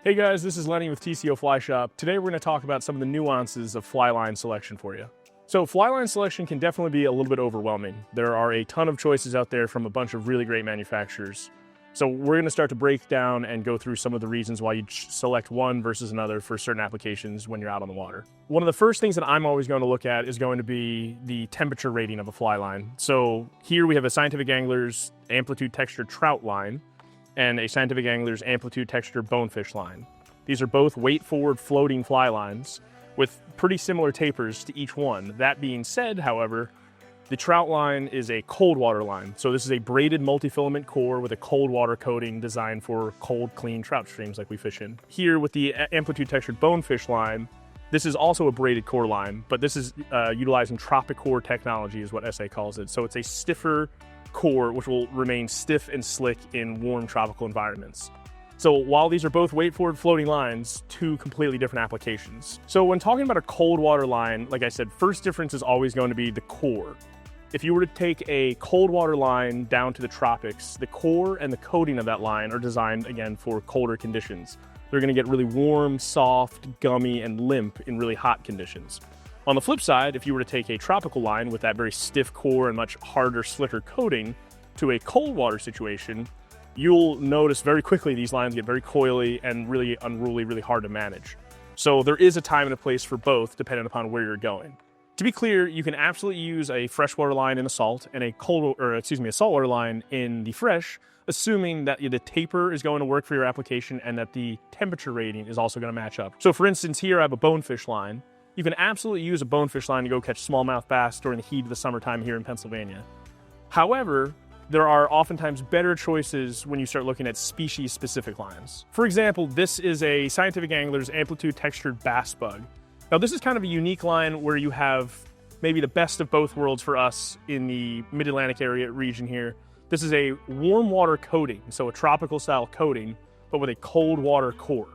Hey guys, this is Lenny with TCO Fly Shop. Today we're going to talk about some of the nuances of fly line selection for you. So fly line selection can definitely be a little bit overwhelming. There are a ton of choices out there from a bunch of really great manufacturers. So we're going to start to break down and go through some of the reasons why you select one versus another for certain applications when you're out on the water. One of the first things that I'm always going to look at is going to be the temperature rating of a fly line. So here we have a Scientific Anglers Amplitude Texture Trout line and a Scientific Anglers Amplitude Texture Bonefish line. These are both weight-forward floating fly lines with pretty similar tapers to each one. That being said, however, the trout line is a cold water line. So this is a braided multi-filament core with a cold water coating designed for cold, clean trout streams like we fish in. Here with the Amplitude Textured Bonefish line, this is also a braided core line, but this is utilizing Tropic Core technology is what SA calls it. So it's a stiffer core which will remain stiff and slick in warm tropical environments. So while these are both weight-forward floating lines, two completely different applications. So when talking about a cold water line, like I said, first difference is always going to be the core. If you were to take a cold water line down to the tropics, the core and the coating of that line are designed, again, for colder conditions. They're going to get really warm, soft, gummy, and limp in really hot conditions. On the flip side, if you were to take a tropical line with that very stiff core and much harder, slicker coating to a cold water situation, you'll notice very quickly these lines get very coily and really unruly, really hard to manage. So there is a time and a place for both depending upon where you're going. To be clear, you can absolutely use a freshwater line in the salt and a saltwater line in the fresh, assuming that the taper is going to work for your application and that the temperature rating is also going to match up. So for instance, here I have a bonefish line. You can absolutely use a bonefish line to go catch smallmouth bass during the heat of the summertime here in Pennsylvania. However, there are oftentimes better choices when you start looking at species-specific lines. For example, this is a Scientific Anglers Amplitude Textured Bass Bug. Now this is kind of a unique line where you have maybe the best of both worlds for us in the Mid-Atlantic area region here. This is a warm water coating, so a tropical style coating, but with a cold water core.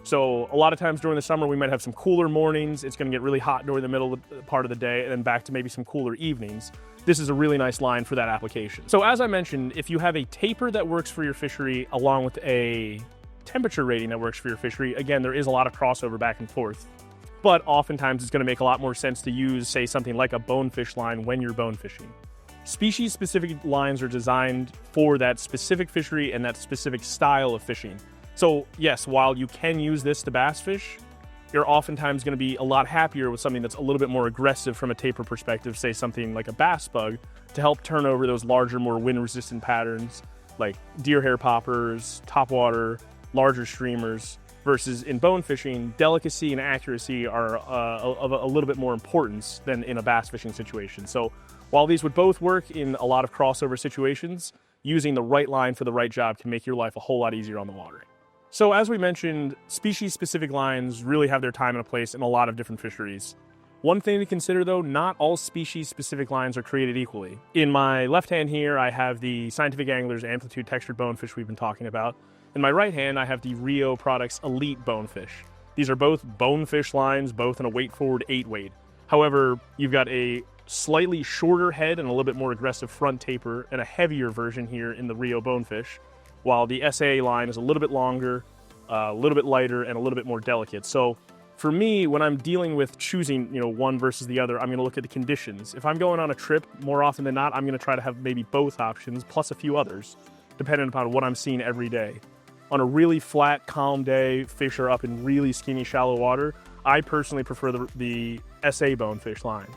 So a lot of times during the summer, we might have some cooler mornings. It's going to get really hot during the middle part of the day and then back to maybe some cooler evenings. This is a really nice line for that application. So as I mentioned, if you have a taper that works for your fishery along with a temperature rating that works for your fishery, again, there is a lot of crossover back and forth. But oftentimes it's going to make a lot more sense to use, say, something like a bonefish line when you're bone fishing. Species-specific lines are designed for that specific fishery and that specific style of fishing. So yes, while you can use this to bass fish, you're oftentimes going to be a lot happier with something that's a little bit more aggressive from a taper perspective, say something like a bass bug, to help turn over those larger, more wind-resistant patterns like deer hair poppers, topwater, larger streamers, versus in bone fishing, delicacy and accuracy are of a little bit more importance than in a bass fishing situation. So while these would both work in a lot of crossover situations, using the right line for the right job can make your life a whole lot easier on the water. So as we mentioned, species-specific lines really have their time and a place in a lot of different fisheries. One thing to consider though, not all species-specific lines are created equally. In my left hand here, I have the Scientific Anglers Amplitude Textured Bonefish we've been talking about. In my right hand, I have the Rio Products Elite Bonefish. These are both bonefish lines, both in a weight-forward 8-weight. However, you've got a slightly shorter head and a little bit more aggressive front taper and a heavier version here in the Rio Bonefish, while the SA line is a little bit longer, a little bit lighter, and a little bit more delicate. So for me, when I'm dealing with choosing, one versus the other, I'm going to look at the conditions. If I'm going on a trip, more often than not, I'm going to try to have maybe both options plus a few others, depending upon what I'm seeing every day. On a really flat, calm day, fish are up in really skinny, shallow water, I personally prefer the SA bonefish line.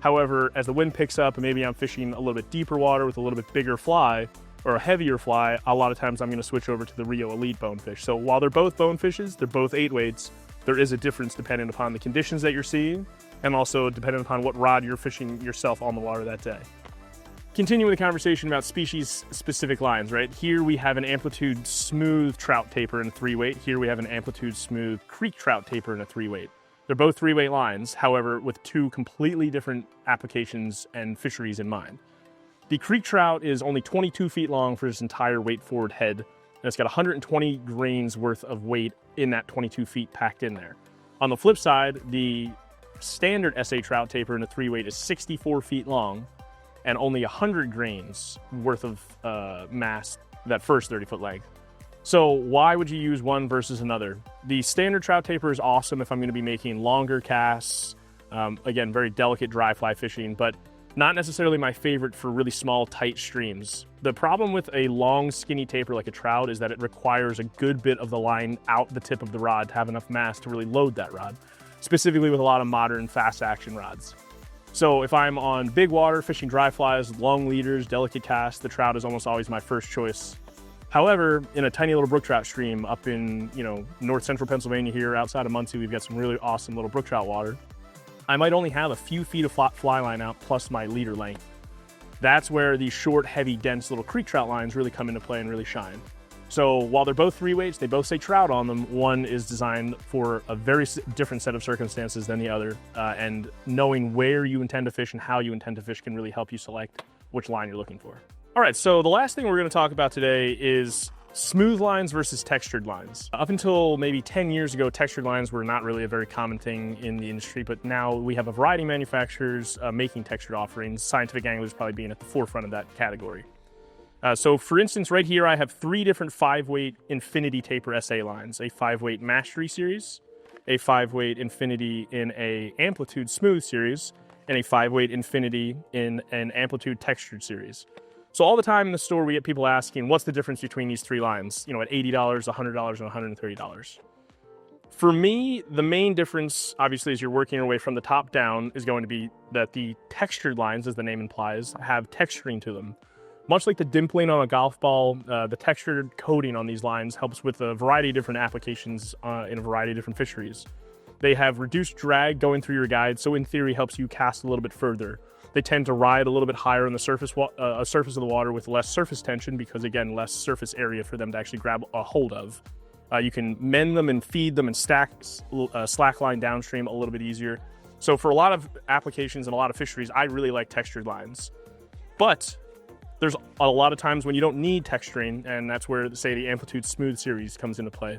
However, as the wind picks up and maybe I'm fishing a little bit deeper water with a little bit bigger fly or a heavier fly, a lot of times I'm going to switch over to the Rio Elite bonefish. So while they're both bonefishes, they're both 8-weights, there is a difference depending upon the conditions that you're seeing and also depending upon what rod you're fishing yourself on the water that day. Continuing the conversation about species-specific lines, right? Here we have an Amplitude Smooth Trout Taper in a 3-weight. Here we have an Amplitude Smooth Creek Trout Taper in a 3-weight. They're both 3-weight lines, however, with two completely different applications and fisheries in mind. The creek trout is only 22 feet long for its entire weight-forward head, and it's got 120 grains worth of weight in that 22 feet packed in there. On the flip side, the standard SA trout taper in a 3-weight is 64 feet long and only 100 grains worth of mass that first 30-foot length. So why would you use one versus another? The standard trout taper is awesome if I'm going to be making longer casts, again, very delicate dry fly fishing, but not necessarily my favorite for really small, tight streams. The problem with a long, skinny taper like a trout is that it requires a good bit of the line out the tip of the rod to have enough mass to really load that rod, specifically with a lot of modern fast action rods. So if I'm on big water, fishing dry flies, long leaders, delicate casts, the trout is almost always my first choice. However, in a tiny little brook trout stream up in, north central Pennsylvania here outside of Muncy, we've got some really awesome little brook trout water. I might only have a few feet of fly line out plus my leader length. That's where these short, heavy, dense little creek trout lines really come into play and really shine. So while they're both 3 weights, they both say trout on them. One is designed for a very different set of circumstances than the other. And knowing where you intend to fish and how you intend to fish can really help you select which line you're looking for. All right, so the last thing we're going to talk about today is smooth lines versus textured lines. Up until maybe 10 years ago, textured lines were not really a very common thing in the industry, but now we have a variety of manufacturers making textured offerings, Scientific Anglers probably being at the forefront of that category. So for instance, right here, I have 3 different 5-weight Infinity Taper SA lines, a 5-weight Mastery series, a 5-weight Infinity in a Amplitude Smooth series, and a 5-weight Infinity in an Amplitude Textured series. So all the time in the store, we get people asking, what's the difference between these 3 lines? At $80, $100, and $130. For me, the main difference, obviously, as you're working your way from the top down, is going to be that the textured lines, as the name implies, have texturing to them. Much like the dimpling on a golf ball, the textured coating on these lines helps with a variety of different applications in a variety of different fisheries. They have reduced drag going through your guide, so in theory helps you cast a little bit further. They tend to ride a little bit higher on the surface of the water with less surface tension because, again, less surface area for them to actually grab a hold of. You can mend them and feed them and slack line downstream a little bit easier. So for a lot of applications and a lot of fisheries, I really like textured lines. But there's a lot of times when you don't need texturing, and that's where, say, the Amplitude Smooth series comes into play.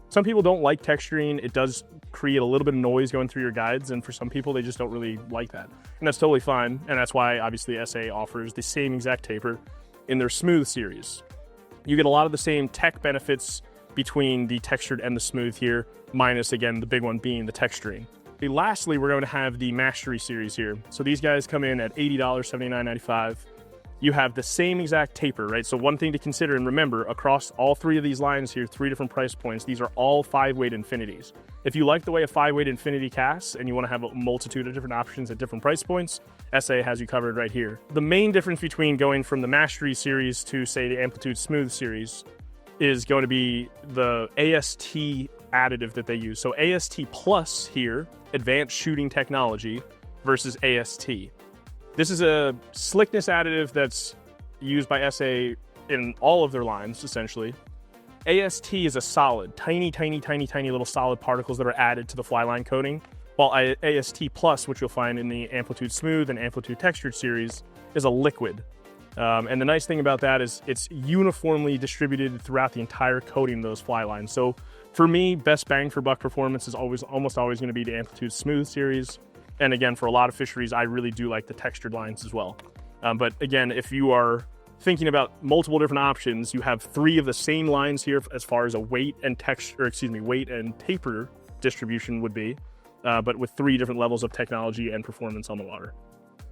Some people don't like texturing. It does create a little bit of noise going through your guides, and for some people, they just don't really like that. And that's totally fine, and that's why, obviously, SA offers the same exact taper in their Smooth series. You get a lot of the same tech benefits between the textured and the smooth here, minus, again, the big one being the texturing. Lastly, we're going to have the Mastery series here. So these guys come in at $80, $79.95. You have the same exact taper, right? So one thing to consider and remember, across all 3 of these lines here, 3 different price points, these are all 5-weight Infinities. If you like the way a 5-weight Infinity casts and you want to have a multitude of different options at different price points, SA has you covered right here. The main difference between going from the Mastery series to, say, the Amplitude Smooth series is going to be the AST additive that they use. So AST Plus here, Advanced Shooting Technology, versus AST. This is a slickness additive that's used by SA in all of their lines, essentially. AST is a solid, tiny little solid particles that are added to the fly line coating, while AST Plus, which you'll find in the Amplitude Smooth and Amplitude Textured series, is a liquid. And the nice thing about that is it's uniformly distributed throughout the entire coating of those fly lines. So for me, best bang for buck performance is almost always going to be the Amplitude Smooth series. And again, for a lot of fisheries, I really do like the textured lines as well. But again, if you are thinking about multiple different options, you have 3 of the same lines here as far as a weight and weight and taper distribution would be, but with 3 different levels of technology and performance on the water.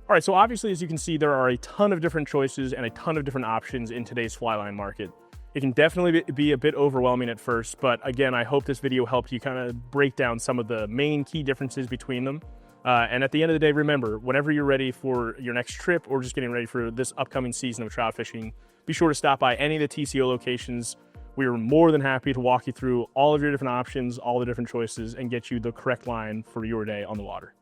All right, so obviously, as you can see, there are a ton of different choices and a ton of different options in today's fly line market. It can definitely be a bit overwhelming at first, but again, I hope this video helped you kind of break down some of the main key differences between them. And at the end of the day, remember, whenever you're ready for your next trip or just getting ready for this upcoming season of trout fishing, be sure to stop by any of the TCO locations. We are more than happy to walk you through all of your different options, all the different choices, and get you the correct line for your day on the water.